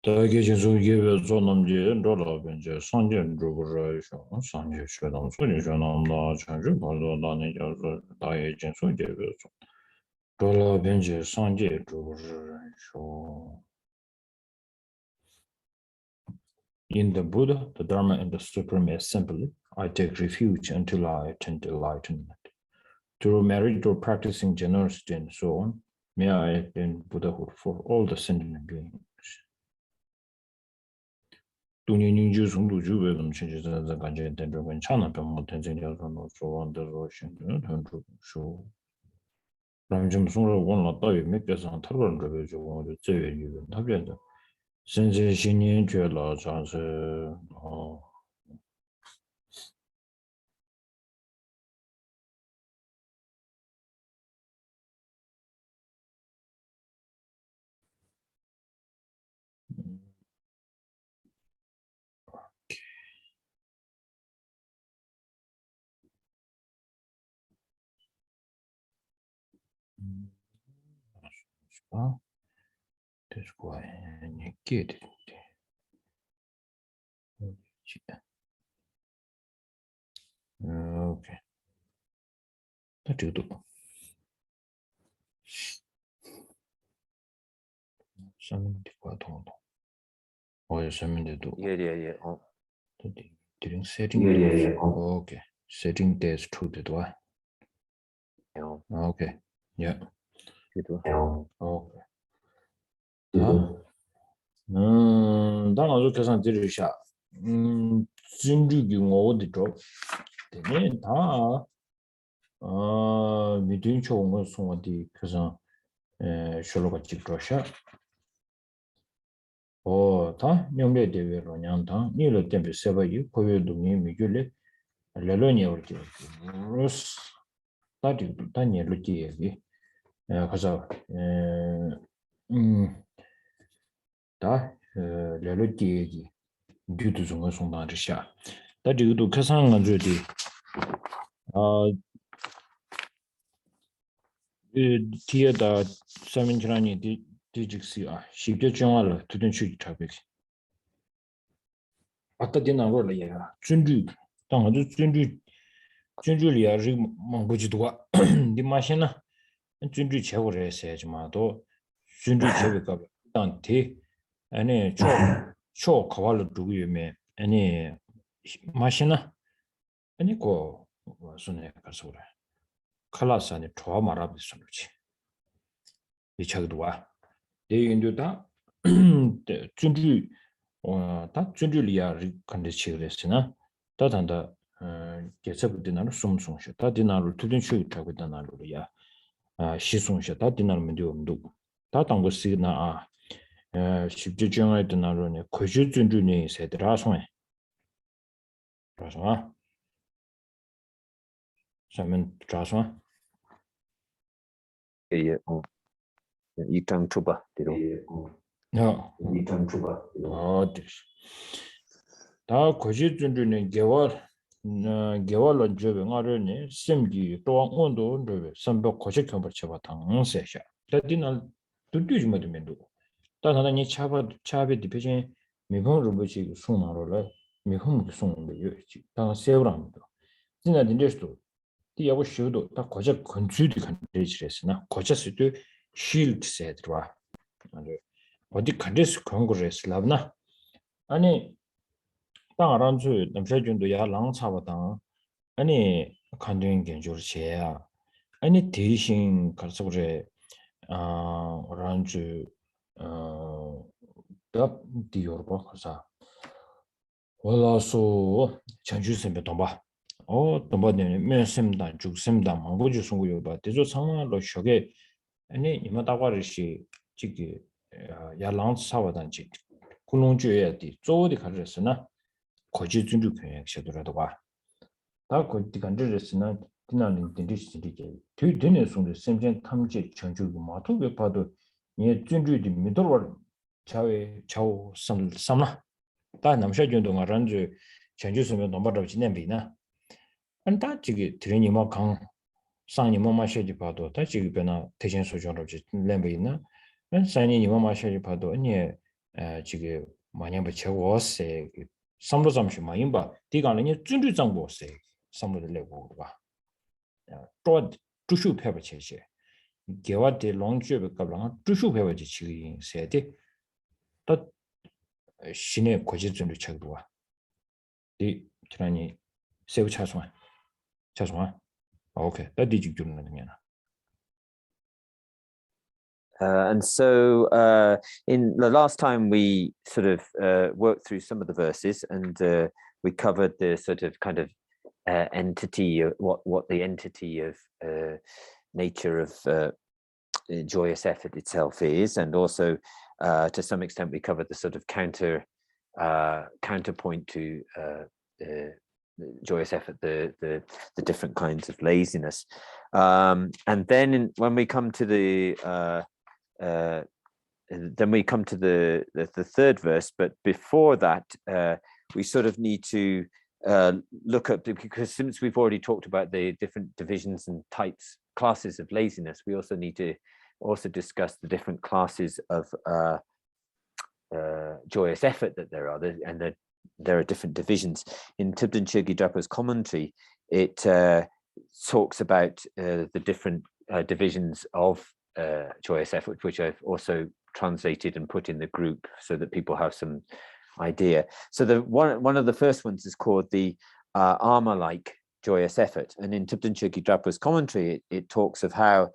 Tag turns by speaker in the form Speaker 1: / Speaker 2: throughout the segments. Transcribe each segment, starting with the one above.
Speaker 1: 대개 계속이 조남지 로라벤제 상전 주부라이쇼 상제 쉐당 소리셔남다 전주 발로다네 저서 다의 진소제베서 로라벤제 상제 주부라이쇼. In the Buddha, the Dharma, and the Supreme Assembly, I take refuge until I attain enlightenment. Through merit or practicing generosity and so on, may I attain Buddhahood for all the sentient beings. That's why you get it. Okay. That's good. During setting. Okay. Setting days to the door. Okay. Yeah. Okay. 당아주 계산 들으셔. 진주기 어디죠? 되네. 다 미팅 좋은 송어디 그래서 쇼로가 찍더셔. 다 명례 대회로 냥다. 니를 때문에 세바이 고유동이 미줄래. 레로니 올게. 로스 다디 다니엘로 기에기. 가서 다 레로 기에기. 뒤도 좀 송다르샤. 다디도 계산한 저디 뒤에다 서민지라니 디직시아 쉽게 정할 두든 추기 타백. 아까 디나고를 얘가 준주 당아주 준주리아 리 망부지도가 디마시나 준주 제고를 했어야지만도 준주 제고가 단티 아니 초 가발로 두고 유매 아니 마시나 아니 고 손에 가서 그래. 클래스 안에 좋아 말하고 있었지. 이 책도 와. 대인도다 준주 다 준주리아 컨디치그레스나 다단다 계속되는 숨송셔 다 디나를 두든 쉬고 타고 다나로야 시송셔 다 디나를 면도음도 다 당고 시나 쉽지 정할 때나로네 거주 준주니 세드라 송에 그래서 자면 자서
Speaker 2: 이장 주바 되로 이장 주바
Speaker 1: 다 거주 준주니 개월로 저병아르니 심기 또한 온도 저be 선벽 거식 경벌 쳐봐 당세샤 다디날 두두지마도 면도 다다니 차베 디페진 미봉으로 보지 송나로라 미봉도 송는데 요지 다 세우람도 지나딘데스도 디야고 쇼도 다 거적 건주디 간데지레스나 거적스도 쉴드 세드와 아니 어디 간데스 컨그레스 랍나 아니 땅 알아주 남자준도 야 랑차바당 아니 간된 견주를 제야 아니 대신 가서 그래 오란주 답 디오르바 가서 올라서 전주선배 동바 동바네 면심다 죽심다 망고주 송고요바 대조 상황으로 쇼게 아니 이마다과르시 지기 야 랑차바단지 군농주에디 쪼디 가르스나 거지 준주 교육 셔도라도 봐. 다 거기 간절했으나 디나는 딘디시리게 뒤드네 손에 sem전 탐지 전주기 마토게 봐도 예 준주디 미도로 자외 좌우 삼나 다 남셔준도 말한지 전주스면 넘버로 진행비나 안다 지기 드리니마 강 상니마 마셔지 봐도 다 지기 변화 대신 소정으로 렘비나 산이니마 마셔지 봐도 아니 지금 마냥바 제고세 삼로 잠시 마인바 디가는 준주 장보세 삼로를 내고 봐. 또 주슈 패버 체제. 개와데 롱주베 갑랑 주슈 패버 지치 세데 또 신의 고지준을 찾고 와. 이 지난이 세우 차송아. 오케이. 나 디직 주는 거냐.
Speaker 3: And so in the last time we sort of worked through some of the verses, and we covered the sort of kind of entity, what the entity of nature of joyous effort itself is, and also to some extent we covered the sort of counterpoint to joyous effort, the different kinds of laziness, and then when we come to the third verse, but before that we sort of need to look at, because since we've already talked about the different divisions and classes of laziness, we also need to also discuss the different classes of joyous effort that there are, and there are different divisions. In Thubten Chögyal Drapa's commentary, it talks about the different divisions of joyous effort, which I've also translated and put in the group so that people have some idea. So the one of the first ones is called the armor-like joyous effort, and in Thubten Chögyal Drapa's commentary, it talks of how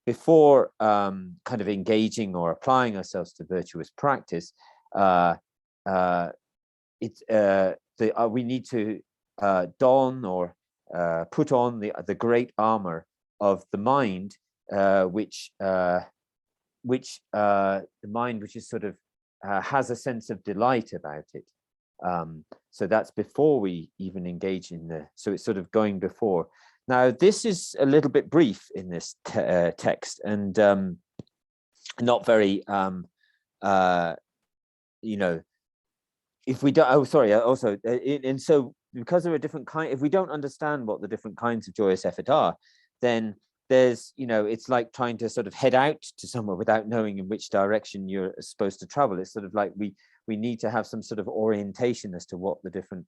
Speaker 3: before kind of engaging or applying ourselves to virtuous practice, we need to don or put on the great armor of the mind, which the mind which is sort of has a sense of delight about it. So that's before we even engage in so it's sort of going before. Now this is a little bit brief in this text, and not very if we don't, and so because there are different kinds, if we don't understand what the different kinds of joyous effort are, then there's, it's like trying to sort of head out to somewhere without knowing in which direction you're supposed to travel. It's sort of like we need to have some sort of orientation as to what the different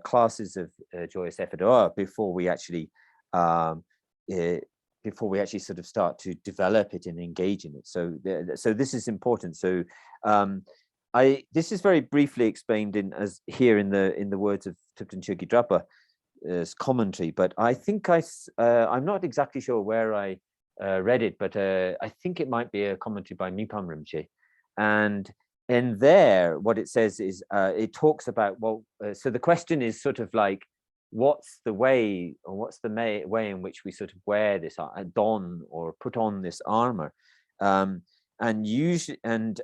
Speaker 3: classes of joyous effort are before we actually sort of start to develop it and engage in it. So this is important. So this is very briefly explained as here in the words of Thubten Chögyal Drapa's commentary, but I think I'm not exactly sure where I read it, but I think it might be a commentary by Mipam Rinpoche. And in there, what it says is it talks about, so the question is sort of like, what's the way, or what's the way in which we sort of wear this, don or put on this armor, and usually, and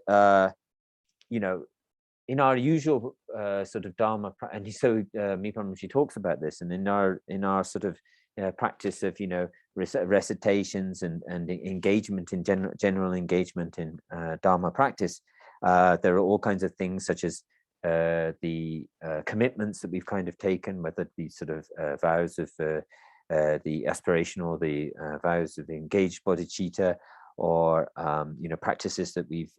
Speaker 3: in our usual sort of dharma, and so Mipam Rinpoche talks about this, and in our sort of practice of recitations and engagement in general engagement in dharma practice, there are all kinds of things such as the commitments that we've kind of taken, whether these sort of vows of the aspirational, the vows of the engaged bodhicitta, or practices that we've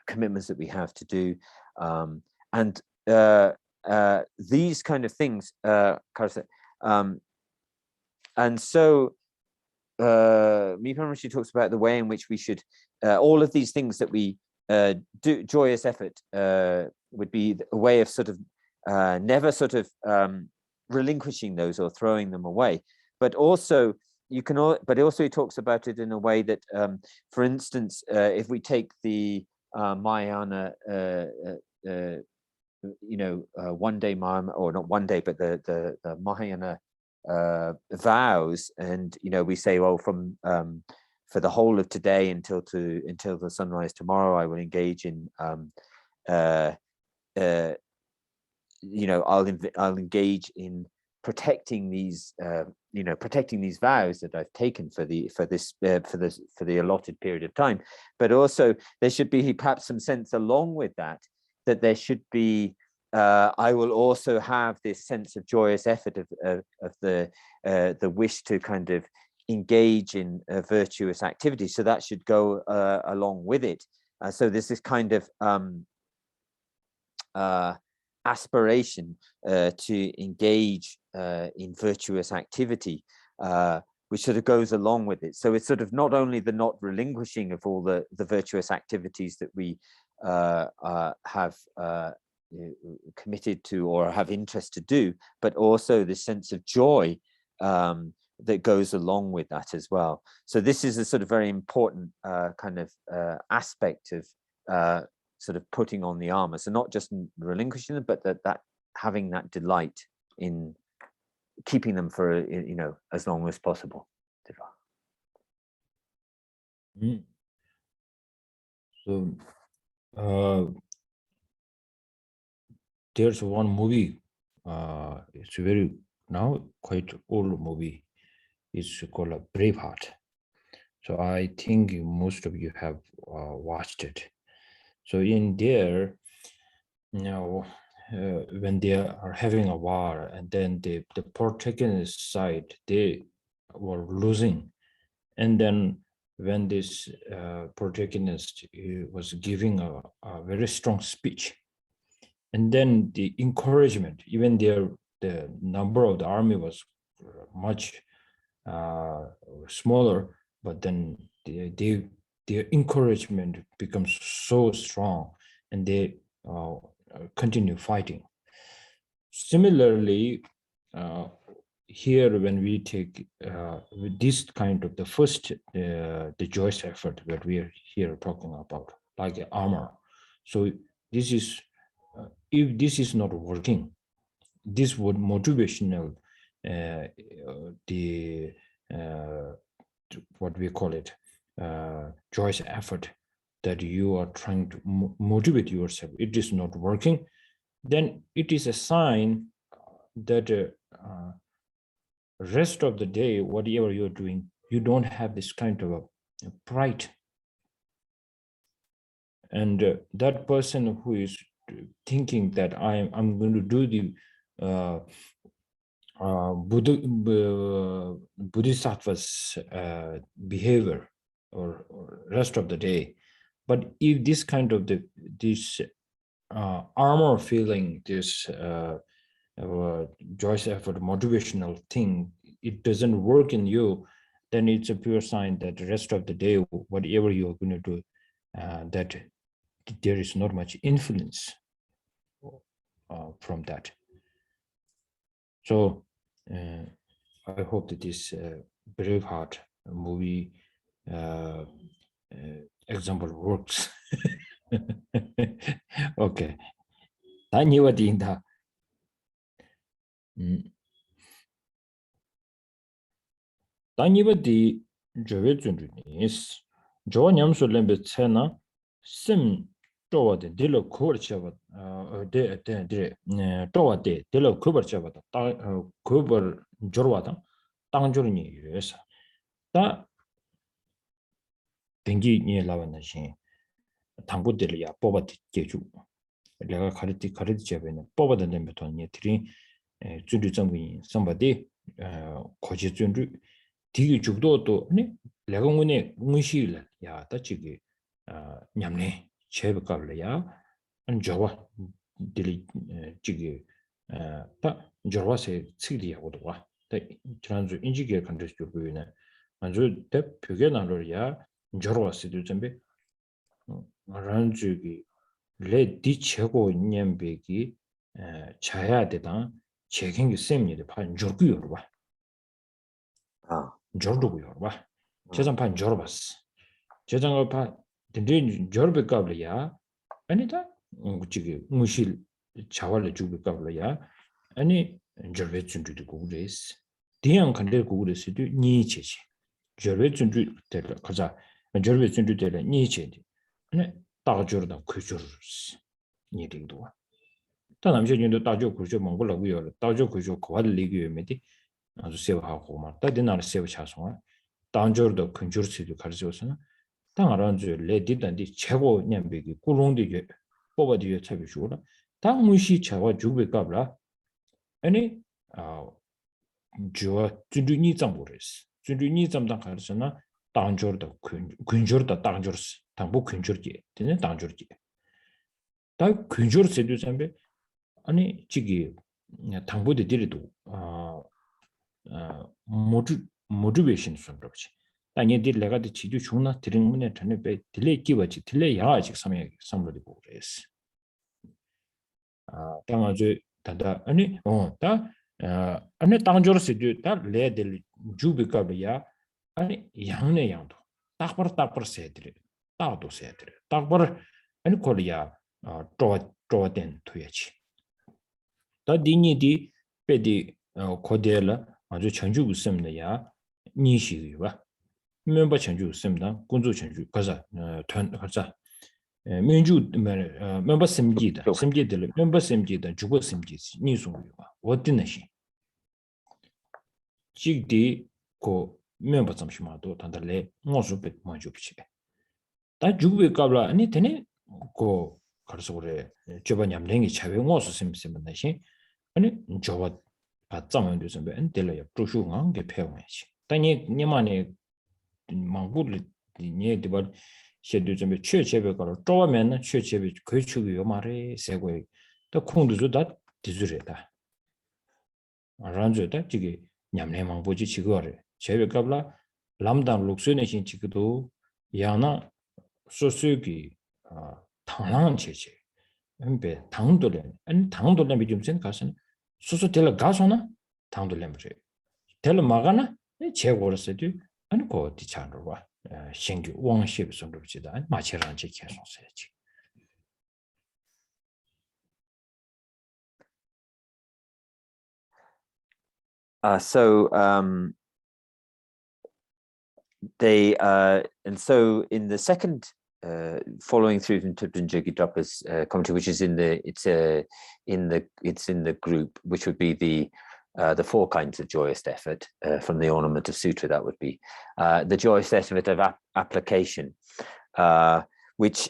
Speaker 3: commitments that we have to do, and these kind of things, and so Mipam Rinpoche talks about the way in which we should all of these things that we do. Joyous effort would be a way of sort of never sort of relinquishing those or throwing them away, but also but also he talks about it in a way that, for instance, if we take the Mahayana, one day Mahayana, or not one day, but the Mahayana vows, and we say, well, from for the whole of today until the sunrise tomorrow, I will engage in I'll engage in protecting these vows that I've taken for the allotted period of time. But also there should be perhaps some sense along with that there should be I will also have this sense of joyous effort of the wish to kind of engage in virtuous activity. So that should go along with it. So there's this kind of aspiration to engage in virtuous activity, which sort of goes along with it. So it's sort of not only the not relinquishing of all the virtuous activities that we have committed to or have interest to do, but also the sense of joy that goes along with that as well. So this is a sort of very important kind of aspect of sort of putting on the armor. So not just relinquishing them, but that having that delight in keeping them for as long as possible.
Speaker 1: So there's one movie. It's very now quite old movie. It's called Braveheart. So I think most of you have watched it. So in there, when they are having a war, and then the protagonist side, they were losing, and then when this protagonist was giving a very strong speech, and then the encouragement, even the number of the army was much smaller, but then their encouragement becomes so strong, and they continue fighting. Similarly, here when we take this kind of the first the Joyous effort that we are here talking about, like armor. So this is if this is not working, this would motivational the what we call it Joyous effort that you are trying to motivate yourself, it is not working, then it is a sign that rest of the day, whatever you're doing, you don't have this kind of a pride. And that person who is thinking that I'm going to do the Bodhisattva's behavior or rest of the day, but if this kind of this armor feeling, this Joyous effort motivational thing, it doesn't work in you, then it's a pure sign that the rest of the day, whatever you're going to do, that there is not much influence from that. So I hope that this Braveheart movie example works. Okay. 다니와디인다. 다니와디 저외준주니스. 조냠술렘베 체나 심 쪼와데 딜로 코르차바 쪼와데 딜로 코버차바다 코버 조르와다 땅조르니 이래서 다 뱅기 니에 라반나신 당고들이야 뽑아디 제주 내가 가르치 잡에는 뽑아다 내면 돈이 들이 준비 정부인 somebody 고지 준비 디기 죽도도 아니 내가 문에 문시일 야 다치기 냠네 제백깔이야 안 좋아 딜이 지기 다 저와세 치리하고도 와 지난주 인지계 컨텐츠 보이네 아주 대표게 나로야 저와세도 준비 말한주기 레디 최고 년백이 자야 되다 제경기 셈이데 판 저고요 봐. 저도고요 봐. 재산판 저러봤어. 재산을 파 근데 저러백값이야. 아니다. 지금 무실 자활을 주백값이야. 아니 저배준주도 고그레스. 대양 컨대 고그레스도 니체지. 저배준주 될 가자. 저배준주 될 니체지. 아니 다저다 그저스. 니딩도. 다 남셔진도 다저 그저 몽골라고요. 다저 그저 거할 리기에메디 아주 세워하고 막 다디나를 세워 차송아. 단저도 근저스도 가르쳐서는 당하란주 레디단디 최고 년백이 꾸롱디게 뽑아디에 차비 주라. 당무시 차와 주백값라. 아니 저 준주니 점보레스. 준주니 점당 가르쳐나 단저도 근저다 단저스. 당보 근절지 되는 당절지 다 근절 세도 선배 아니 지기 당보대 들이도 motivation 선로지 아니 딜레가 지주 중나 드린 문에 전에 배 딜레 끼워지 딜레 야지 섬에 섬로리고 그랬어 당아주 다다 아니 다 아니 당저스도 다 레들 주비가비야 아니 양내 양도 딱버 세드리 따도 세드리 딱버 아니 콜이야 쪼된 투야지 다 디니디 페디 코델라 아주 전주 웃음이야 니시가 멤버 전주 웃음다 군주 전주 가자团 가자 민주 멤버 심지다 심지들 멤버 심지다 주고 심지 니송이와 어디나시 직디 고 멤버 잠시만도 단달래 모습에 먼저 비치 다 주고 갑라 아니 되네 고 가서 그래 저번 냠랭이 차회 모습 심심은 나시 아니 저와 받자면 되선 배 엔텔이야 조슈가 게 배워야지 당이 니만이 망부를 니 디바 셰드 좀 최체배 가로 쪼면 최체배 거축이 요 말에 세고 또 콩도 다 디즈레다 알아줘다 지게 냠내 망보지 지거래 제배 갑라 람단 룩스네 신 지기도 야나 소수기 당랑 체체 엠베 당도래 아니 당도래 미좀센 가서는 수수 될 가서나 당도래 될 마가나 제고르스도 아니 고 디찬으로 봐 신규 왕십 선도지다 마치랑 지켜서야지
Speaker 3: They and so in the second following through from Thupten Jogye Drapa's commentary, which is in the group, which would be the four kinds of joyous effort from the Ornament of Sutra. That would be the joyous effort of application, which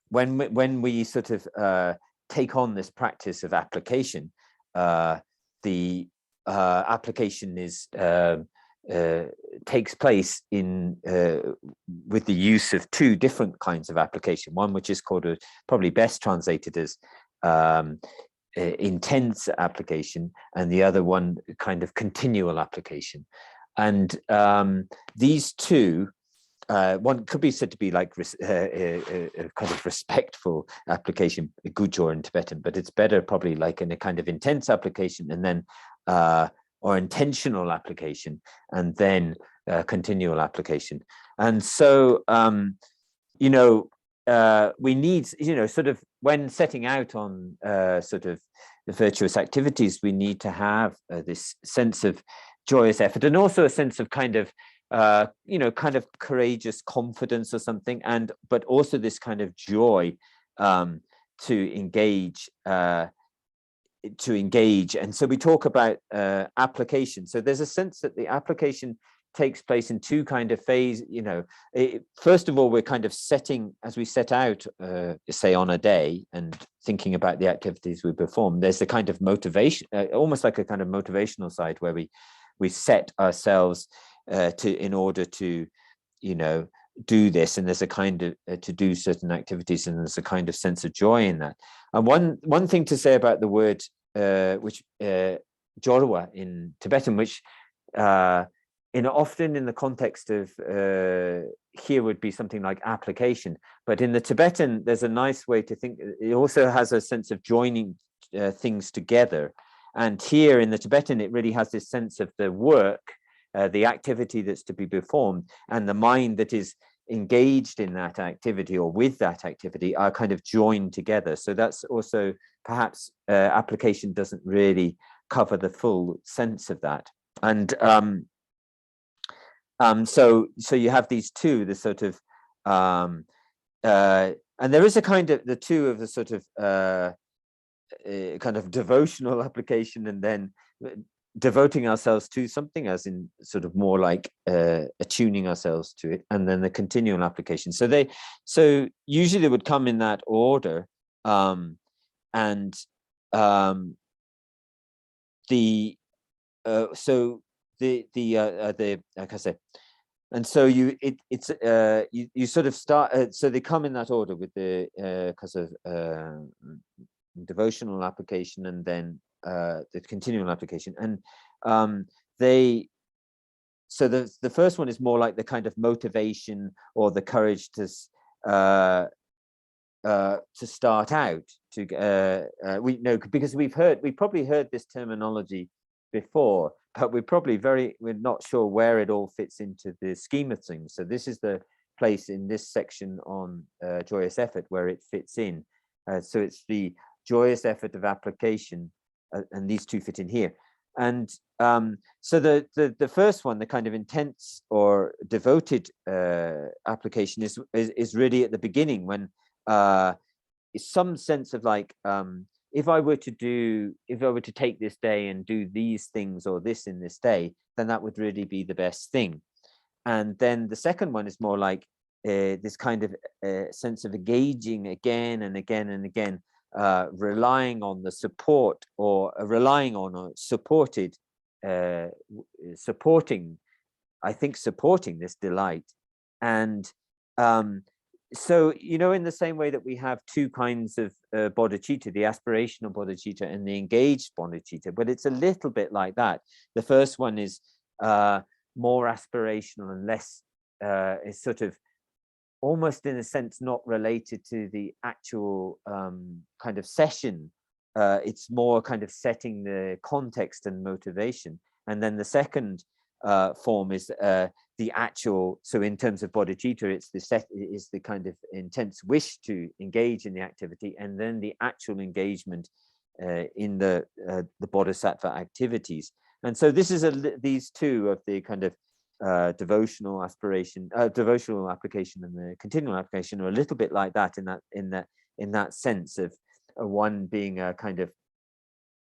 Speaker 3: when we sort of take on this practice of application, the application is takes place in with the use of two different kinds of application. One which is called probably best translated as intense application, and the other one kind of continual application. And these two, one could be said to be like a kind of respectful application, gujo in Tibetan, but it's better probably like in a kind of intense application, and then or intentional application, and then continual application. And so, we need, sort of when setting out on sort of the virtuous activities, we need to have this sense of joyous effort, and also a sense of kind of, kind of courageous confidence or something, but also this kind of joy to engage. And so we talk about application. So there's a sense that the application takes place in two kind of phases. First of all, we're kind of setting, as we set out, say on a day, and thinking about the activities we perform. There's a kind of motivation, almost like a kind of motivational side, where we set ourselves in order to, do this, and there's a kind of to do certain activities, and there's a kind of sense of joy in that. And one thing to say about the word which jorwa in Tibetan, which often in the context of here would be something like application, but in the Tibetan there's a nice way to think. It also has a sense of joining things together, and here in the Tibetan it really has this sense of the work, the activity that's to be performed, and the mind that is engaged in that activity or with that activity are kind of joined together. So that's also perhaps application doesn't really cover the full sense of that. And so you have these two, the sort of and there is a kind of the two of the sort of kind of devotional application, and then devoting ourselves to something, as in sort of more like attuning ourselves to it, and then the continual application. So usually they would come in that order, and like I said, And so you sort of start. So they come in that order with the because of devotional application and then the continual application. And so the first one is more like the kind of motivation or the courage to start out. We know because we've probably heard this terminology before, but we're not sure where it all fits into the scheme of things. So this is the place in this section on joyous effort where it fits in. So it's the joyous effort of application, and these two fit in here. And so the first one, the kind of intense or devoted application is really at the beginning, when some sense of like, if I were to take this day and do these things or this in this day, then that would really be the best thing. And then the second one is more like this kind of sense of engaging again and again and again, relying on the support or relying on or supporting this delight. And so, in the same way that we have two kinds of bodhicitta, the aspirational bodhicitta and the engaged bodhicitta, but it's a little bit like that. The first one is more aspirational and less, is sort of almost in a sense not related to the actual kind of session. It's more kind of setting the context and motivation. And then the second form is the actual, so in terms of bodhicitta, it's the kind of intense wish to engage in the activity, and then the actual engagement in the bodhisattva activities. And so this is these two of the kind of devotional application and the continual application are a little bit like that, in that sense of one being a kind of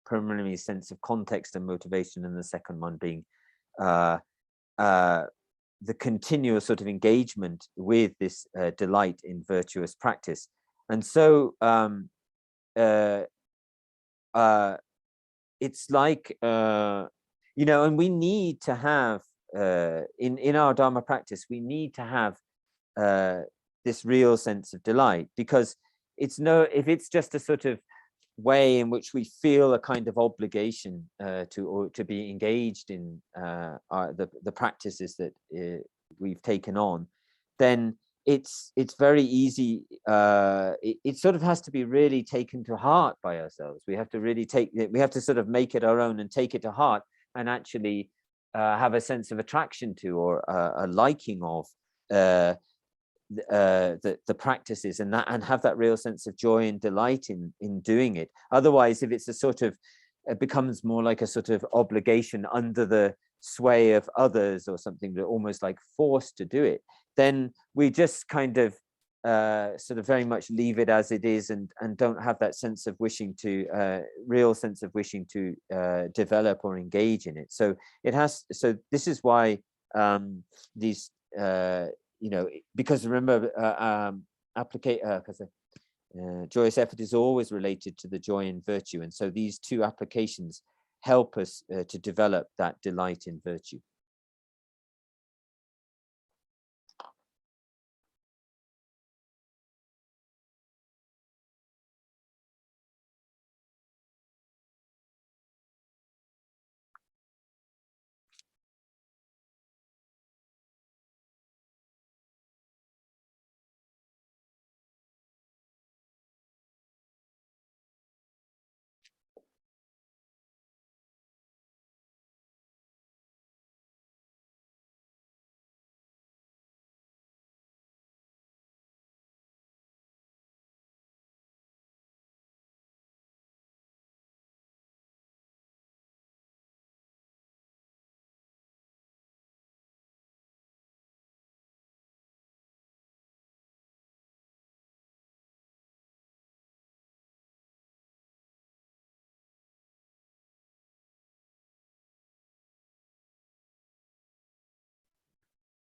Speaker 3: primarily sense of context and motivation, and the second one being the continuous sort of engagement with this delight in virtuous practice. And so it's like and we need to have in our Dharma practice, we need to have this real sense of delight, because if it's just a sort of way in which we feel a kind of obligation to be engaged in the practices that we've taken on, then it's very easy. It sort of has to be really taken to heart by ourselves. We have to sort of make it our own and take it to heart, and actually have a sense of attraction to or a liking of the practices, and have that real sense of joy and delight in doing it. Otherwise, if it's it becomes more like a sort of obligation under the sway of others or something, that almost like forced to do it, then we just kind of sort of very much leave it as it is, and don't have that sense of wishing to real sense of wishing to develop or engage in it. So this is why these because remember joyous effort is always related to the joy in virtue, and so these two applications help us to develop that delight in virtue.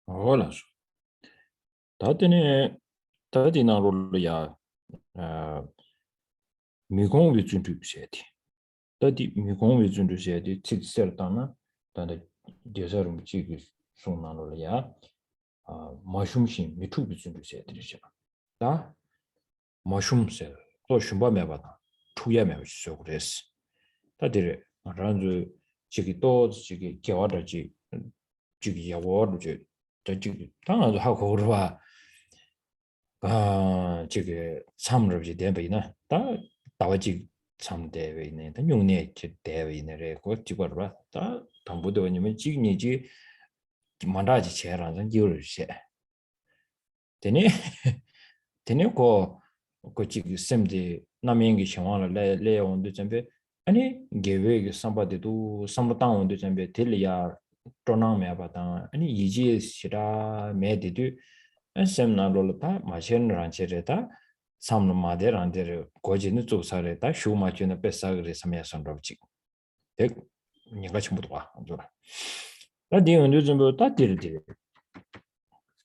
Speaker 1: Voilà. 다들 다디나로야 미공 위준주 비세티. 다디 미공 위준주 세티 직설다나 다데 대사름 지기 송나로야 마shum신 미투 비준 주세 드리죠. 다 마shum세 또 shum바메 바다 투야메 주소 그랬어. 다들 란주 저기 또 저기 개와르지 저기 야워르지 저기 당연히 하고 그러와 저기 참르지 대비나 다 다와지 참대위네 다 용내 대위네래 그 지거라 다 담보도 아니면 지금이지 만다지 제라는 기울세 되네 되네 그 지금 샘디 남행기 상황을 레온도 전에 아니 계획 삼바데도 삼로당원도 전에 딜리아 떠나면 봐다 아니 이지시라 매디도 샘나로다 마션란체레다 삼로마데란데 고지는 조사레다 슈마치는 뱃사그레 삼야선럽지 백 내가 전부 와 안줘라 나 디언도 전부 다 딜디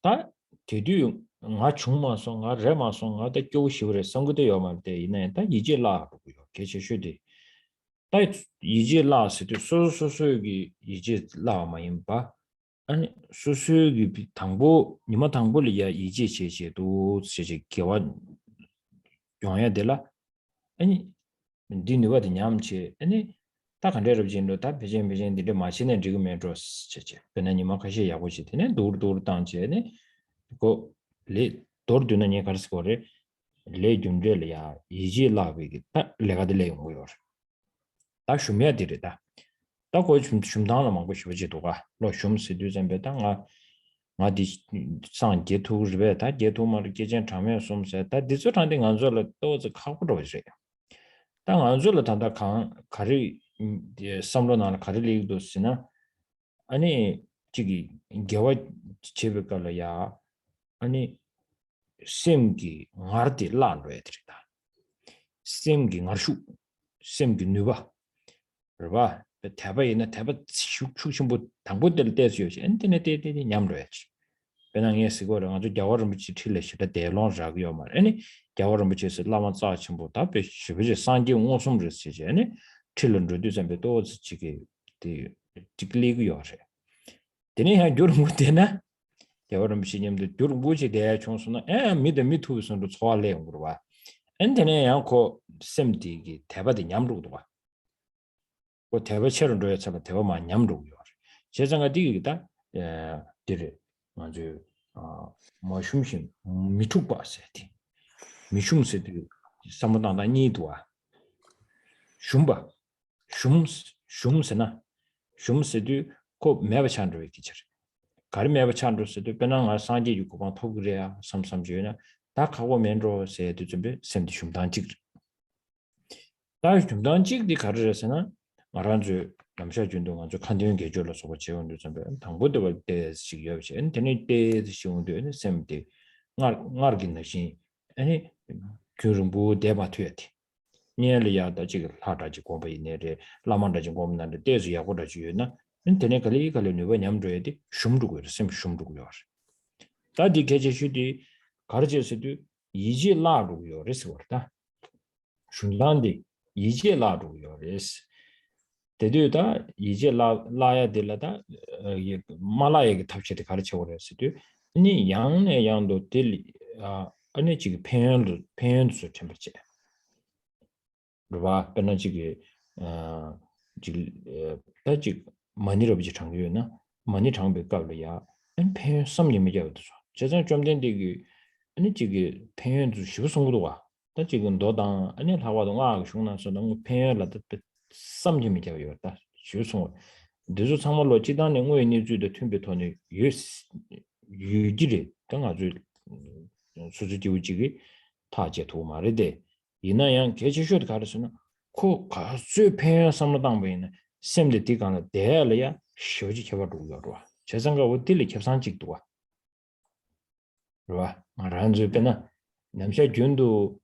Speaker 1: 다 디디 nga chungma so nga rema so nga da kyo shiwre sangde yomar de ine da yije la buyo geche shudi da yije la se de so gi yije la ma yimba 아니 수수기 당보 니마 당보리야 이제 제제도 제제 개와 용해야 되라 아니 디니와디 냠치 아니 딱 한대로진도 다 베젠베젠디데 마시네 지금 메트로스 제제 그나 니마 가시 야고시 되네 도르도르 당제네 그레 도르드네 가르스고레 레 준젤이야 이제 라비기 딱 레가들레 용고요 다 shum야 되리다 다 거의 좀 shum당을 먹고 싶어지도가 로 shum스도 전배다가 마디 상계 투르베 다 제토마르 계전 참여 숨세 다 디저한테 안절을 또저 카고로 있어요 당 안절을 단다 가리 삼로나 가리리도 쓰나 아니 저기 개와 제베깔이야 아니 셈기 나르디 라로에 드리다 셈기 나르슈 셈기 누바 그봐 대바이나 대바 축축심부 당보들 때서요 인터넷에 냠로야지 배낭에 쓰고는 아주 겨울을 미치 틀레시다 대론자고요 말 아니 겨울을 미치서 라만 자침부 답에 쉬비지 상기 원숨을 쓰지 아니 틀런도 좀be 또 지기 디글리고요 되네 한 조름 못되나 겨울을 미치님도 조름 뭐지 대 총수는 미드 미투선도 좋아래 그러봐 엔데네 양코 셈디기 대바디 냠로도 봐 그 대바체로 로야처럼 대바만 냠로고요 제장가 디기다 데레 아주 마shum심 미투바세티 미shum세디 삼보다나 니도아 shum바 shum스나 shum세디 코 매바찬로 기처 가리 매바찬로스도 변한 상지 유고방 토그래야 삼삼주나 다 가고 면로 세도 준비 샘디 shum단직 다 shum단직디 가르려서는 말한주 남샤 준동 아주 간대는 계절로서 지원도 좀 당보도 때 시기여지 인터넷 때 시원도 샘데 나르긴나시 아니 그rum부 대바트야티 니엘이야다 지금 하다지 고베이네레 라만다지 고문한데 때지 야고다 주요나 인터넷 걸리 걸리는 냠줘야디 shum두고 샘 shum두고요 다디 계제슈디 가르제스도 이제 라루요 레스워다 shum단디 이제 라루요 레스 대두다 이제 라야 될라다 말라에게 탑치에 가르쳐 버렸어도 아니 양내 양도 될 아니 지금 팬수 템퍼처 그봐 변화지게 지금 다지 많이로 비지 장교나 많이 장배 깔려야 팬 섬님이죠 제가 좀 된데 아니 지금 팬수 쉬우성도 와 다 지금 너당 아니 하와도 와 중나서 너무 팬라도 섬님이 되어요 다 쉬우성 대조 상말로 지단에 오해니 주의 튠베톤이 유지리 등 아주 수주지 우지기 타제도 말이데 이나양 개체쇼도 가르스는 코 가수 팬 섬로당베는 샘데 디간의 대알이야 쇼지 개발로요 재산가 어딜리 캡산직도 와 그봐 말한주변은 남샤 준도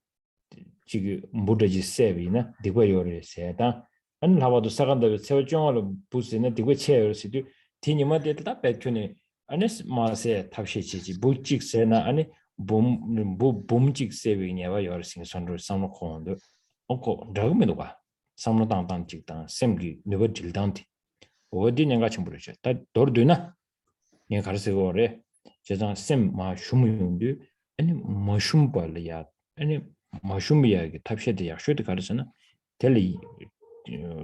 Speaker 1: 지금 무더지 세비나 디고요를 세다 안 하와도 사간다 세워종을 부스는 디고 체어스도 티니마데다 배추네 아니스 마세 탑시치지 부직세나 아니 봄직 세비냐와 여러싱 선로 삼로콘도 어고 더면도가 삼로당당 직당 샘기 누가 질당티 어디 내가 좀 부르죠 다 돌드나 내가 가르쳐고래 제가 셈마 슈무용도 아니 마shum발이야 아니 마shum이야기 탑셰드 약쇼드 가르잖아 텔리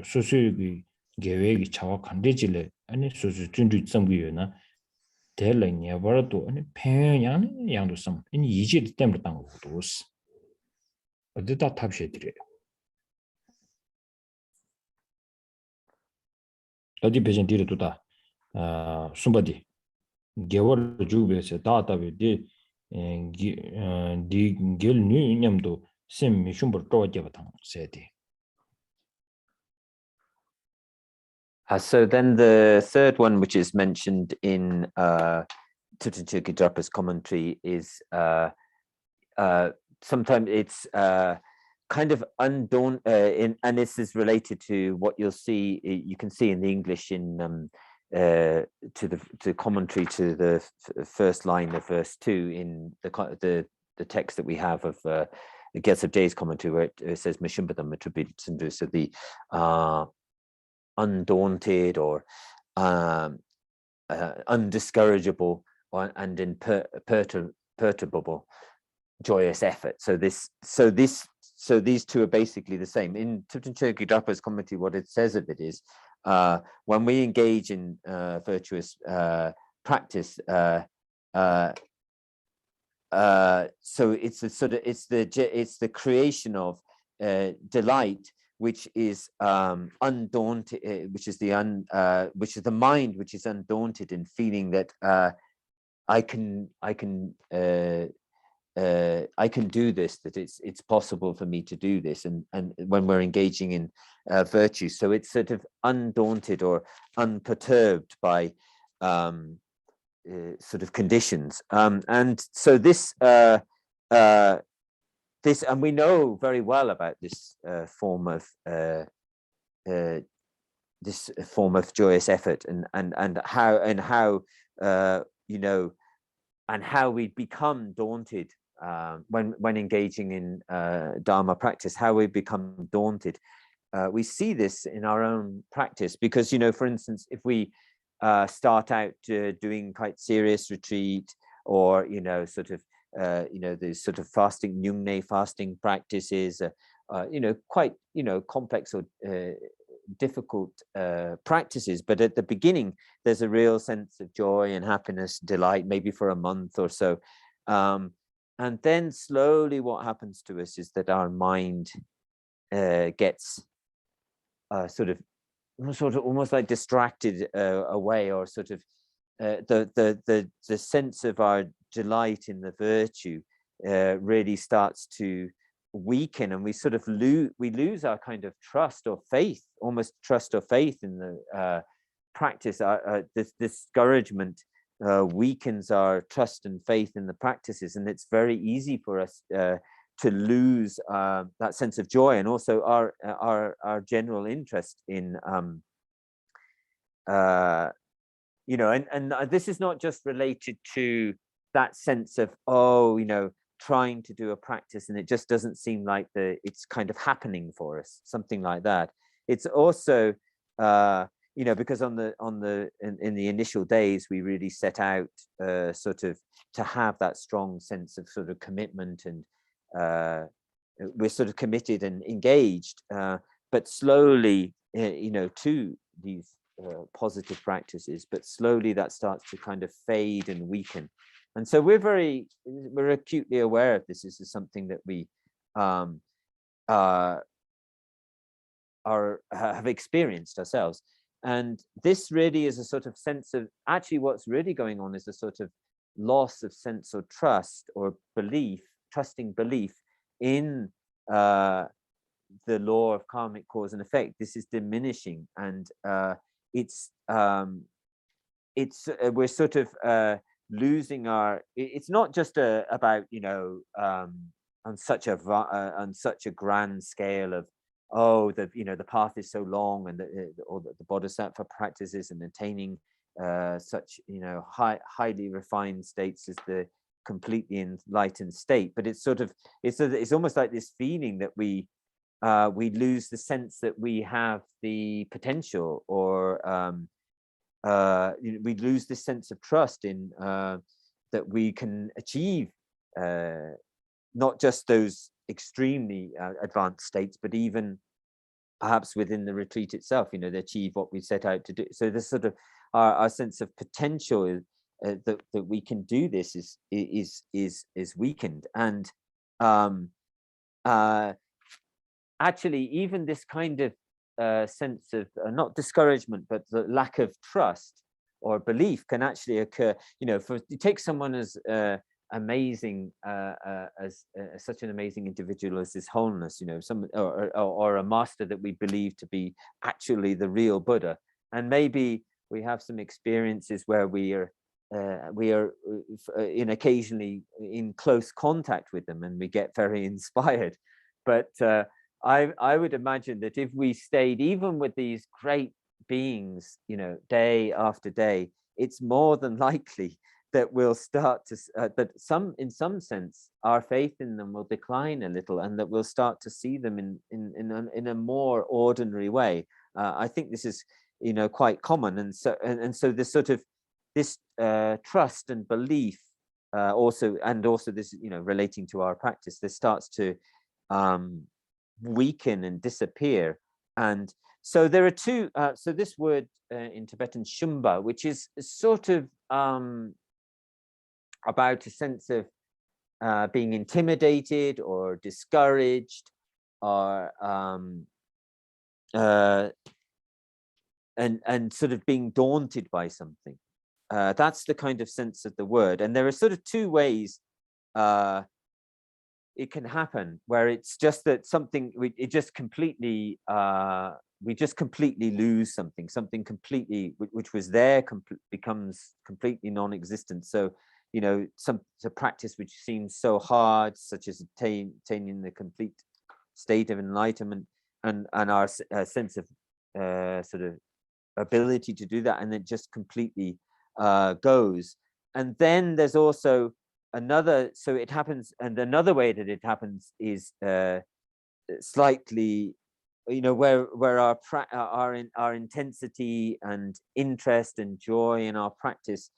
Speaker 1: 소소기 계획이 차와 간대질래 아니 소소 준비 점기요나 텔랭이야 버도 아니 평양 양도 섬 아니 이제 때문에 당 것도스 어디다 탑셰드래 어디 배전 뒤로도다 숨바디 개월 주베서 다다베디 디겔뉴 냠도 셈 미슌버 또와제바탕 세디.
Speaker 3: So then the third one, which is mentioned in Thupten Chökyi Drapa's commentary, is sometimes it's kind of undaunted, and this is related to what you can see in the English in to the commentary to the first line of verse 2 in the text that we have of the Gyaltsab Je's commentary, where it says Mishumbatham attributed to so the undaunted or undiscourageable and imperturbable joyous effort. So these two are basically the same. In Thupten Chökyi Drapa's commentary, what it says of it is when we engage in virtuous practice, so it's the creation of delight, which is undaunted, which is the mind which is undaunted in feeling that I can do this, that it's possible for me to do this, and when we're engaging in virtue, so it's sort of undaunted or unperturbed by sort of conditions, and so this and we know very well about this form of joyous effort, and how you know, and how we become daunted when engaging in Dharma practice, how we become daunted. We see this in our own practice because, you know, for instance, if we start out doing quite serious retreat, or, you know, sort of, you know, there's sort of fasting, Nyungne fasting practices, you know, quite, you know, complex or difficult practices, but at the beginning there's a real sense of joy and happiness, delight, maybe for a month or so, and then slowly what happens to us is that our mind gets sort of almost like distracted away, or sort of the sense of our delight in the virtue really starts to weaken, and we sort of lose our kind of trust or faith, almost trust or faith in the practice. This discouragement weakens our trust and faith in the practices, and it's very easy for us to lose that sense of joy, and also our general interest in you know, and this is not just related to that sense of, oh, you know, trying to do a practice and it just doesn't seem like it's kind of happening for us, something like that. It's also you know, because in the initial days we really set out sort of to have that strong sense of sort of commitment, and we're sort of committed and engaged, but slowly, you know, to these positive practices, but slowly that starts to kind of fade and weaken. And so we're acutely aware of this. This is something that we have experienced ourselves. And this really is a sort of sense of, actually what's really going on is a sort of loss of sense or trust or belief, trusting belief in the law of karmic cause and effect. This is diminishing, and we're sort of losing our. It's not just about, you know, on such a grand scale of, oh, you know, the path is so long, and or the Bodhisattva practices and attaining such, you know, highly refined states as the completely enlightened state. But it's sort of it's almost like this feeling that we lose the sense that we have the potential, or you know, we lose this sense of trust in that we can achieve not just those extremely advanced states, but even perhaps within the retreat itself, you know, they achieve what we set out to do. So this sort of our sense of potential that we can do this is weakened. And actually, even this kind of sense of not discouragement, but the lack of trust or belief can actually occur. You know, you take someone as amazing as such an amazing individual as this wholeness, you know, some or a master that we believe to be actually the real Buddha, and maybe we have some experiences where we are occasionally in close contact with them, and we get very inspired. But I would imagine that if we stayed even with these great beings, you know, day after day, it's more than likely that we'll start to that in some sense our faith in them will decline a little, and that we'll start to see them in a more ordinary way. I think this is, you know, quite common, and so this sort of this trust and belief also this, you know, relating to our practice, this starts to weaken and disappear. And so there are two. So this word in Tibetan, shumba, which is sort of about a sense of being intimidated or discouraged, or and sort of being daunted by something. That's the kind of sense of the word. And there are sort of two ways it can happen, where it's just that something we just completely lose something completely which was there becomes completely non-existent. So, you know, a practice which seems so hard, such as attaining the complete state of enlightenment, and our sense of sort of ability to do that, and it just completely goes. And then there's also another, so it happens, and another way that it happens is slightly, you know, where our intensity and interest and joy in our practice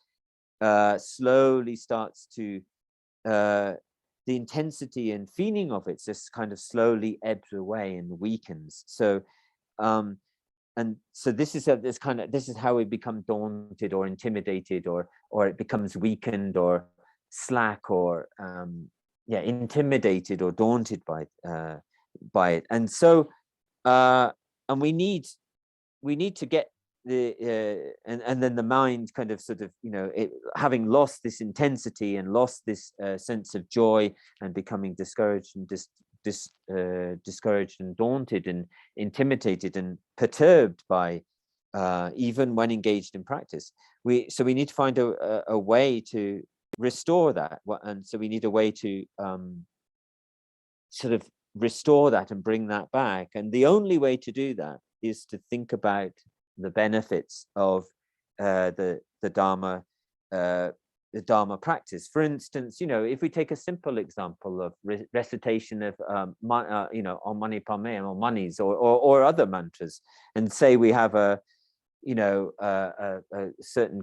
Speaker 3: slowly starts to the intensity and feeling of it just kind of slowly ebbs away and weakens. So and so this is how we become daunted or intimidated, or it becomes weakened or slack, or intimidated or daunted by it. And so and we need to get the and then the mind kind of sort of, you know, having lost this intensity and lost this sense of joy, and becoming discouraged and discouraged and daunted and intimidated and perturbed by even when engaged in practice. So we need to find a way to restore that, and so we need a way to sort of restore that and bring that back. And the only way to do that is to think about the benefits of the Dharma practice. For instance, you know, if we take a simple example of recitation of you know, Om Mani Padme or Manis or other mantras, and say we have a certain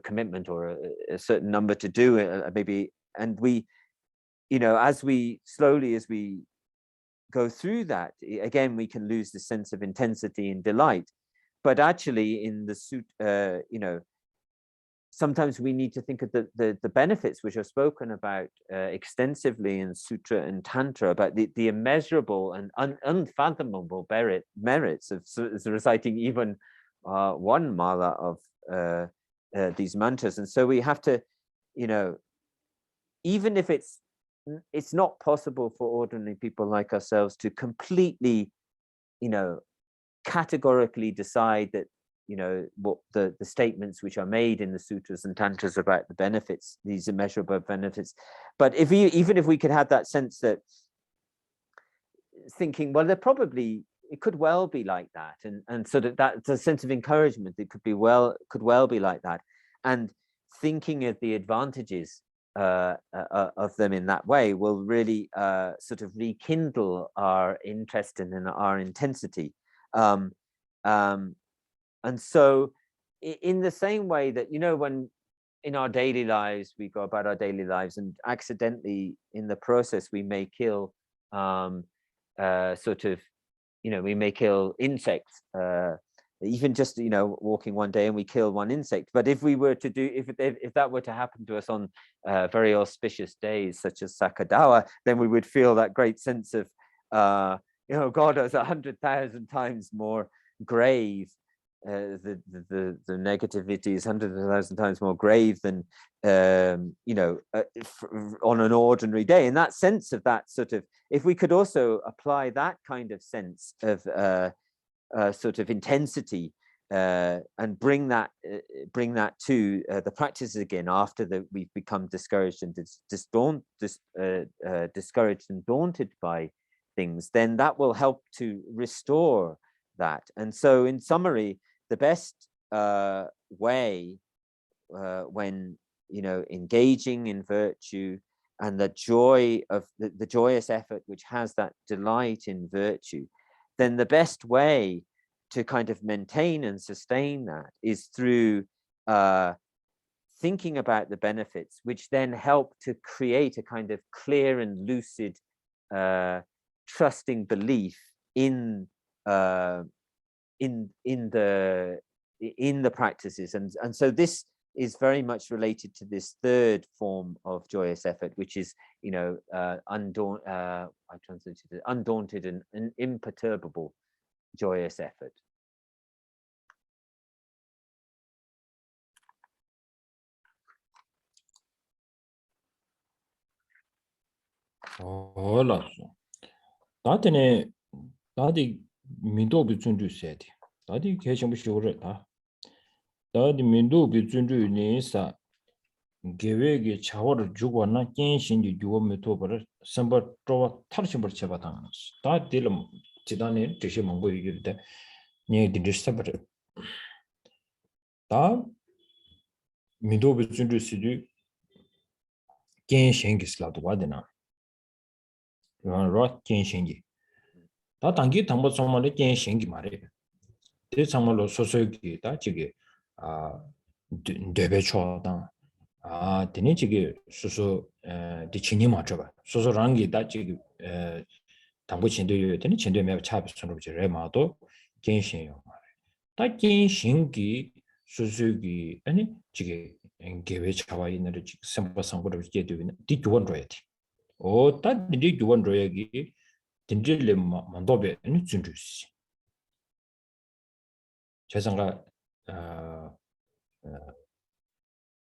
Speaker 3: commitment or a certain number to do maybe, and we, you know, as we go through that, again we can lose the sense of intensity and delight. But actually in the suit, you know, sometimes we need to think of the benefits which are spoken about extensively in Sutra and Tantra, about the immeasurable and unfathomable merits of reciting even one mala of these mantras. And so we have to, you know, even if it's not possible for ordinary people like ourselves to completely, you know, categorically decide that, you know, what the statements which are made in the sutras and tantras about the benefits, these immeasurable benefits. But even if we could have that sense that thinking, well, it could well be like that, and so that's a sense of encouragement. It could well be like that, and thinking of the advantages of them in that way will really sort of rekindle our interest and our intensity. And so in the same way that, you know, when in our daily lives, we go about our daily lives, and accidentally in the process, we may kill sort of, we may kill insects, even just, walking one day and we kill one insect. But if we were to do, if that were to happen to us on very auspicious days, such as Sakadawa, then we would feel that great sense of, God is 100,000 times more grave. The negativity is 100,000 times more grave than on an ordinary day. In that sense of that sort of, if we could also apply that kind of sense of sort of intensity and bring that to the practices again after we've become discouraged and discouraged and daunted by things, then that will help to restore that. And so, in summary, the best way when engaging in virtue and the joy of the joyous effort, which has that delight in virtue, then the best way to kind of maintain and sustain that is through thinking about the benefits, which then help to create a kind of clear and lucid, trusting belief in the practices, and so this is very much related to this third form of joyous effort, which is undaunted and imperturbable joyous effort.
Speaker 1: Hola. 다들 다들 민도 비준주 세디. 다들 계신 시고르다. 다들 민도 비준주 내사 계획의 차원을 주고나 gen신이 주어면 도버를 선버 또 탈심을 쳐봐당. 다들 지단에 뜻이 뭔고 얘기를 네 디스터버. 다 민도 비준주 시디 gen신이 슬라도 와드나. 로 gen신이 다 단기 당보 정말에 gen신이 말이야. 대 정말로 소소기 다 지게 대배초다 되니 지게 소소 디치니 맞춰봐 소소랑기 다 지게 당보 진도요 되니 진도에 매우 차비스로 제레마도 gen신요 다 gen신기 소소기 아니 지게 개회 차와 있는 지 선보상으로 제도는 뒤주원로야지 다 뒤주원로야기 딘질레 만도베 아니 준주시 재상가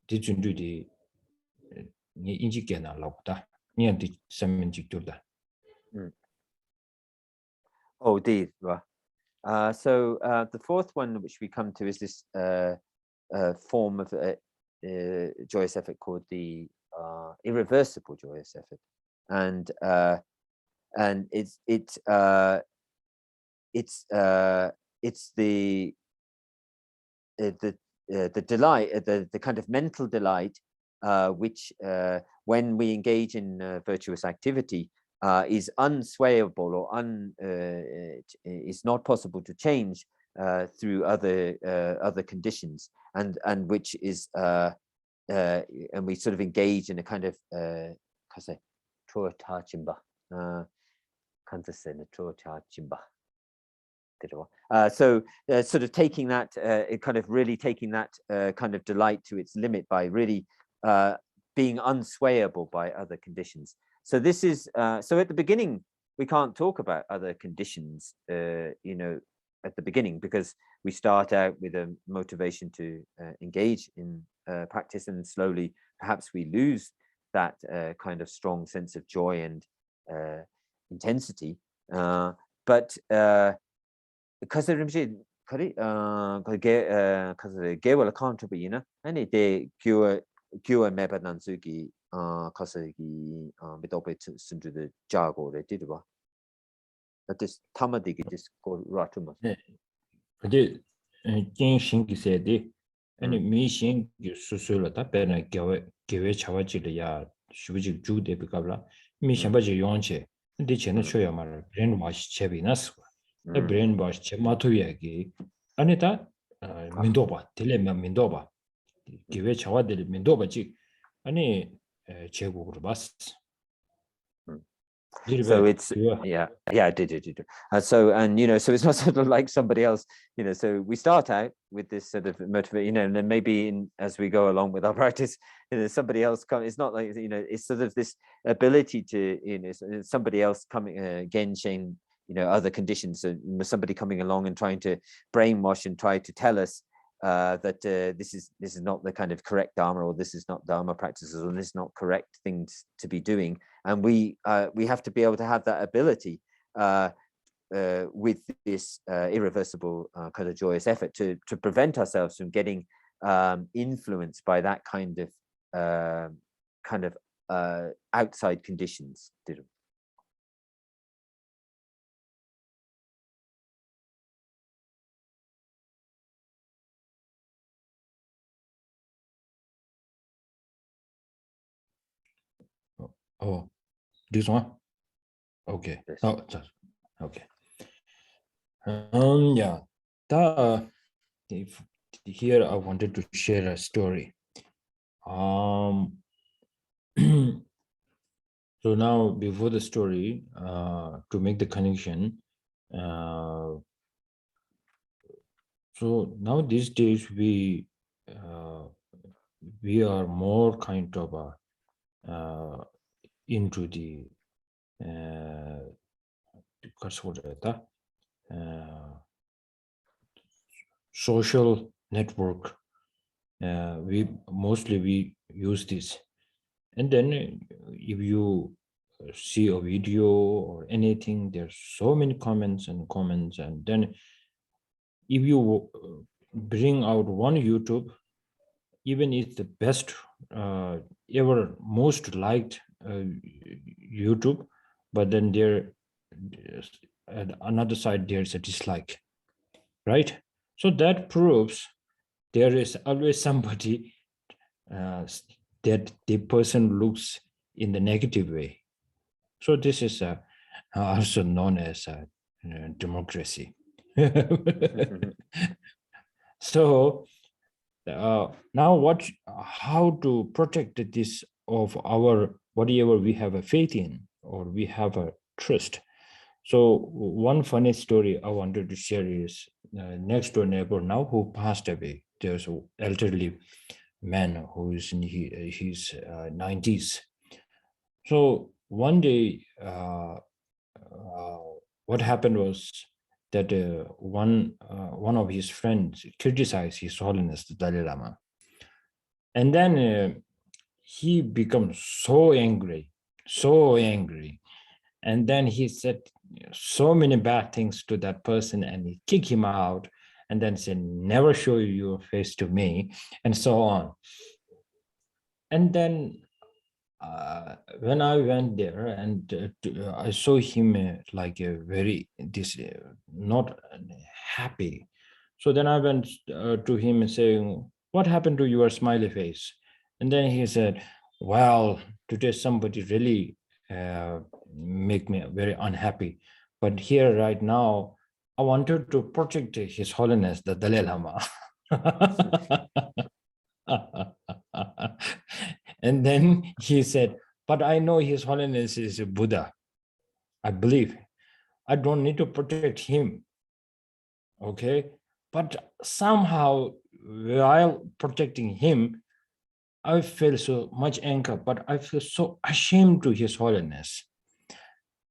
Speaker 1: 디준주디 인지께나 라고다 니한테 선민직도다.
Speaker 3: Oh, deed. So the fourth one which we come to is this form of joyous effort called the irreversible joyous effort, and it's the delight, the kind of mental delight, which when we engage in virtuous activity is unswayable or is not possible to change through other conditions, and which is and we sort of engage in a kind of so sort of taking that kind of really taking that kind of delight to its limit by really being unswayable by other conditions. So this is so at the beginning we can't talk about other conditions at the beginning, because we start out with a motivation to engage in practice, and slowly perhaps we lose that kind of strong sense of joy and intensity, but because 개월 accountable 아니 대 교회 매번 난수기 가서기 미도베 순주의 자고를 뒤로 this tamadigi this go ratuma
Speaker 1: 근데 gen신기세디 아니 미신기 수술로다 배나 개회 차와지려야 슈비지 주데 비가블라 미신바지 용체 근데 쟤는 쳐야 말 브레인 와시 제비나스 브레인 와시 제마토야기 아니다 민도바 딜레면 민도바 기회 차와들 민도바지 아니 제국으로 봤어.
Speaker 3: So it's yeah, I did. So and so it's not sort of like somebody else, so we start out with this sort of motivation, and then maybe as we go along with our practice, somebody else comes. It's not like it's sort of this ability to somebody else coming again, saying other conditions, so somebody coming along and trying to brainwash and try to tell us that this is not the kind of correct dharma, or this is not dharma practices, or this is not correct things to be doing, and we have to be able to have that ability with this irreversible kind of joyous effort to prevent ourselves from getting influenced by that kind of outside conditions.
Speaker 1: Oh, this one? Okay.
Speaker 3: Yes.
Speaker 1: Oh, okay. Yeah. Here I wanted to share a story. So now before the story, to make the connection, so now these days we are more kind of into the social network. We use this, and then if you see a video or anything, there's so many comments, and then if you bring out one YouTube, even it's the best ever most liked YouTube, but then there at another side there's a dislike, right? So that proves there is always somebody that the person looks in the negative way. So this is also known as democracy. So now how to protect this of our whatever we have a faith in, or we have a trust. So one funny story I wanted to share is next door neighbor now who passed away. There's an elderly man who is in his 90s. So one day, what happened was that one of his friends criticized His Holiness the Dalai Lama, and then he becomes so angry, and then he said so many bad things to that person, and he kicked him out, and then said, "Never show your face to me," and so on. And then when I went there and I saw him like a very not happy. So then I went to him and saying, "What happened to your smiley face?" And then he said, "Well, today somebody really make me very unhappy. But here right now, I wanted to protect His Holiness the Dalai Lama." And then he said, "But I know His Holiness is a Buddha. I believe. I don't need to protect him." Okay. But somehow, while protecting him, I feel so much anger, but I feel so ashamed to His Holiness.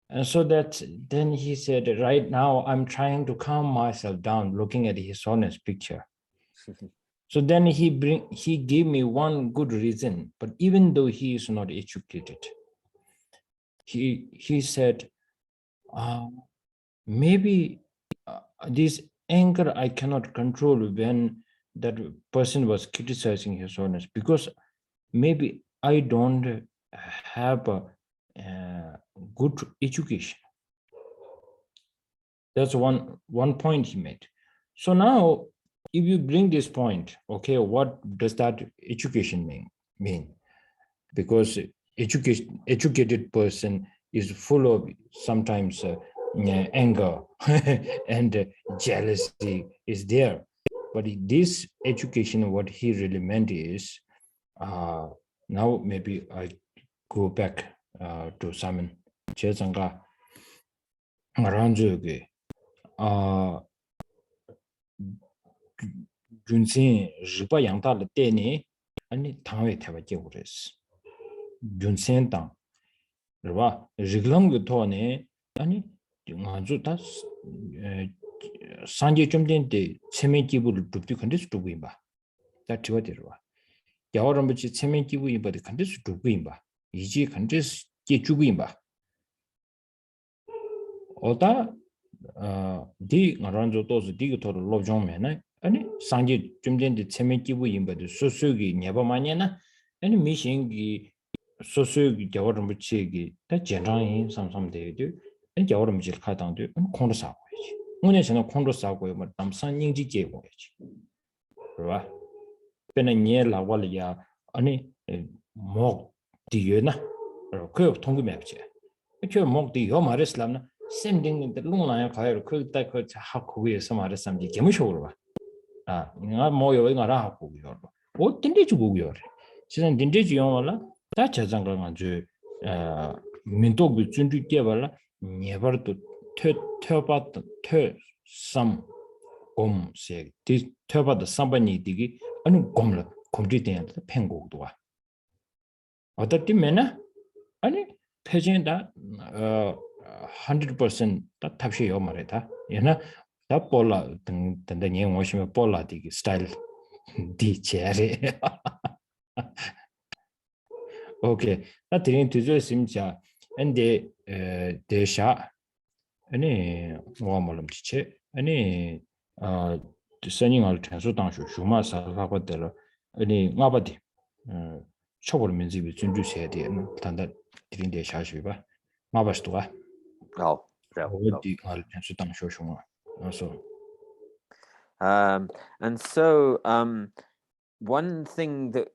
Speaker 1: And so that then he said, "Right now, I'm trying to calm myself down looking at His Holiness picture." So then he gave me one good reason, but even though he is not educated, he said, maybe this anger I cannot control when that person was criticizing His Holiness, because maybe I don't have a good education. That's one point he made. So now, if you bring this point, okay, what does that education mean? Because educated person is full of sometimes anger and jealousy is there. But this education, what he really meant is, now maybe I go back to Simon Chezanga Maranjoge Junsin Ripa Yangta Teni, and Tangwe Tabakures. Junsen Tang Riva Riglang Tone, and Manjutas Sanje Jumden de Semekibu to condition to Wimba. That's what it was. Yawarambuchi Semekibu, but the condition to Wimba. Iji condition get to Wimba. Oda di Naranjo those digital love John Mena, and Sanje Jumden de Semekibu, but the Sosugi Nebamaniana, and Missing Sosugi Yawarambuchi, that general some day do, and Yawarambuchi Katan do, and Kondosaway. Munation Kondosaway, but Damsan Yinji gave away. Right? Penanya la Walia, any mock Diana, or curve tongue mapche. If you mock the Yomarislam, sending the Luna Fire could that could have we some other something Gemushova. Not more going around. What did you go your? Since did you all that has Anganju Minto Gutsundu Gavala, never to turbat some say this turbat the somebody digi and gomla completing the pengo doa. Other dimena, and paging that 100% that tapshi yomareta, you know, that pola than the young washing pola dig style di cherry. Okay, that didn't to do simcha and de sha any warm chiche, any sending all transfer down Shuma Salvador, any Mabadi, trouble means with Jundu said, and that didn't de Shashiba, Mabastua.
Speaker 3: Oh,
Speaker 1: The transfer down Shuma. Also.
Speaker 3: And so one thing that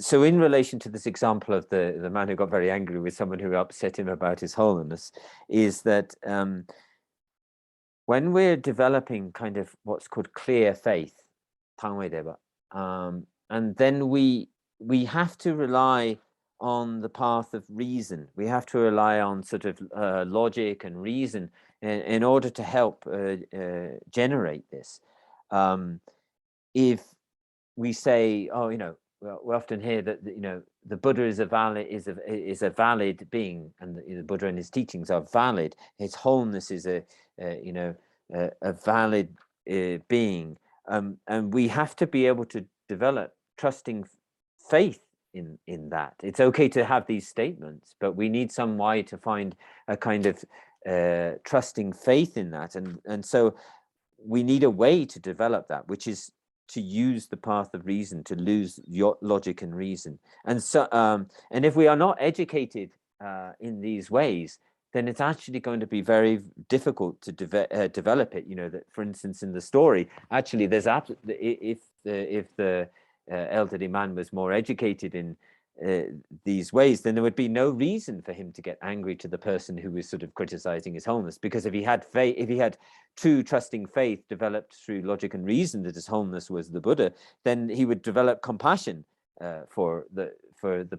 Speaker 3: so in relation to this example of the man who got very angry with someone who upset him about his holiness, is that when we're developing kind of what's called clear faith, and then we have to rely on the path of reason. We have to rely on sort of logic and reason in order to help generate this. If we say, oh, we often hear that the Buddha is a valid being, and the Buddha and his teachings are valid. His wholeness is a valid being, and we have to be able to develop trusting faith in that. It's okay to have these statements, but we need some way to find a kind of trusting faith in that, and so we need a way to develop that, which is to use the path of reason, to lose your logic and reason. And so and if we are not educated in these ways, then it's actually going to be very difficult to develop it. That, for instance, in the story, actually there's if the elderly man was more educated in these ways, then there would be no reason for him to get angry to the person who was sort of criticizing his wholeness, because if he had faith, if he had true trusting faith developed through logic and reason that his wholeness was the Buddha, then he would develop compassion for the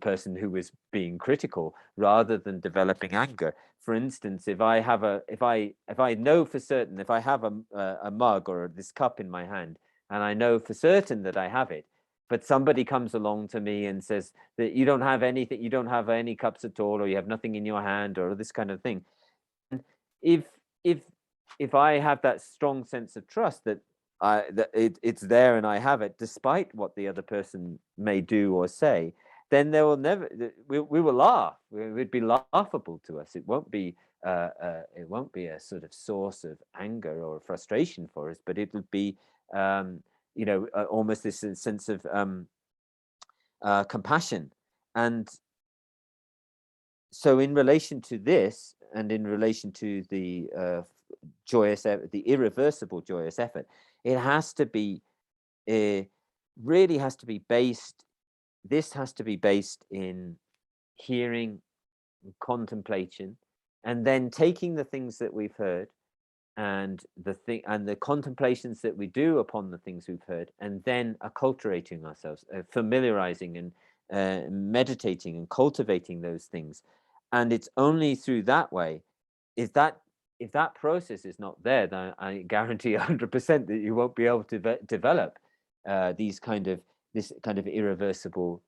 Speaker 3: person who was being critical, rather than developing anger. For instance, if I know for certain, if I have a mug or this cup in my hand, and I know for certain that I have it, but somebody comes along to me and says that you don't have anything, you don't have any cups at all, or you have nothing in your hand, or this kind of thing. If I have that strong sense of trust that it's there and I have it, despite what the other person may do or say, then there will never, we will laugh. It would be laughable to us. It won't be a sort of source of anger or frustration for us, but it would be almost this sense of compassion. And so in relation to this, and in relation to the joyous effort, the irreversible joyous effort, it has to be, really has to be based, this has to be based in hearing, contemplation, and then taking the things that we've heard and the contemplations that we do upon the things we've heard, and then acculturating ourselves, familiarizing and meditating and cultivating those things. And it's only through that way, if that process is not there, then I guarantee 100% that you won't be able to develop this kind of irreversible,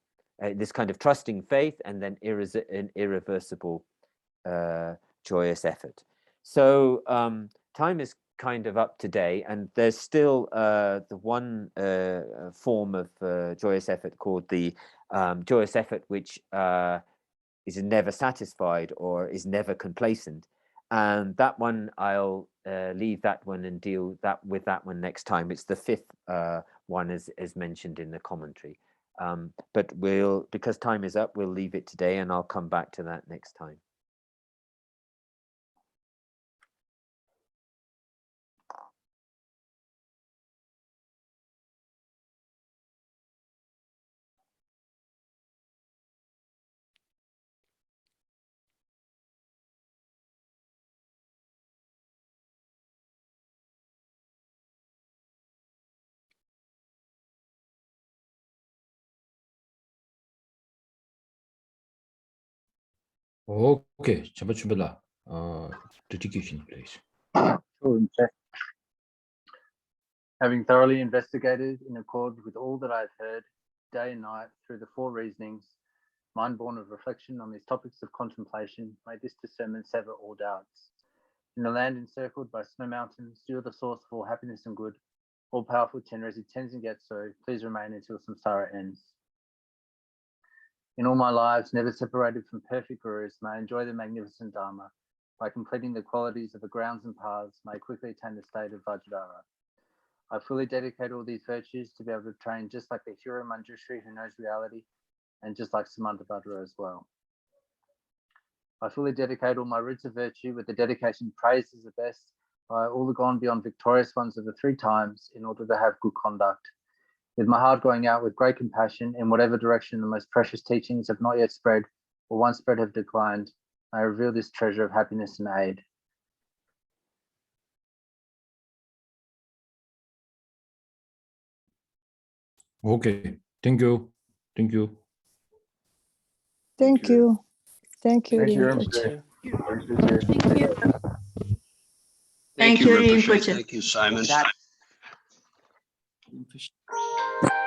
Speaker 3: this kind of trusting faith, and then an irreversible joyous effort. So time is kind of up today, and there's still the one form of joyous effort called the joyous effort, which is never satisfied or is never complacent. And that one, I'll leave that one and deal with that one next time. It's the fifth one, as mentioned in the commentary. But because time is up, we'll leave it today, and I'll come back to that next time.
Speaker 1: Okay, Chaba Chubala, dedication, please.
Speaker 4: Having thoroughly investigated in accord with all that I've heard, day and night, through the four reasonings, mind born of reflection on these topics of contemplation, may this discernment sever all doubts. In the land encircled by snow mountains, you are the source of all happiness and good. All-powerful Tenrezi Tenzin Getso, please remain until samsara ends. In all my lives, never separated from perfect gurus, may I enjoy the magnificent Dharma. By completing the qualities of the grounds and paths, may I quickly attain the state of Vajradhara. I fully dedicate all these virtues to be able to train just like the hero Manjushri who knows reality, and just like Samantabhadra as well. I fully dedicate all my roots of virtue with the dedication praised as the best by all the gone beyond victorious ones of the 3 times in order to have good conduct. With my heart going out with great compassion in whatever direction the most precious teachings have not yet spread, or once spread have declined, may I reveal this treasure of happiness and aid.
Speaker 1: Okay, thank you.
Speaker 5: Thank you. Thank you,
Speaker 4: Thank you,
Speaker 5: Rinpoche.
Speaker 6: Thank you, Rinpoche.
Speaker 7: Thank you, Simon.
Speaker 6: That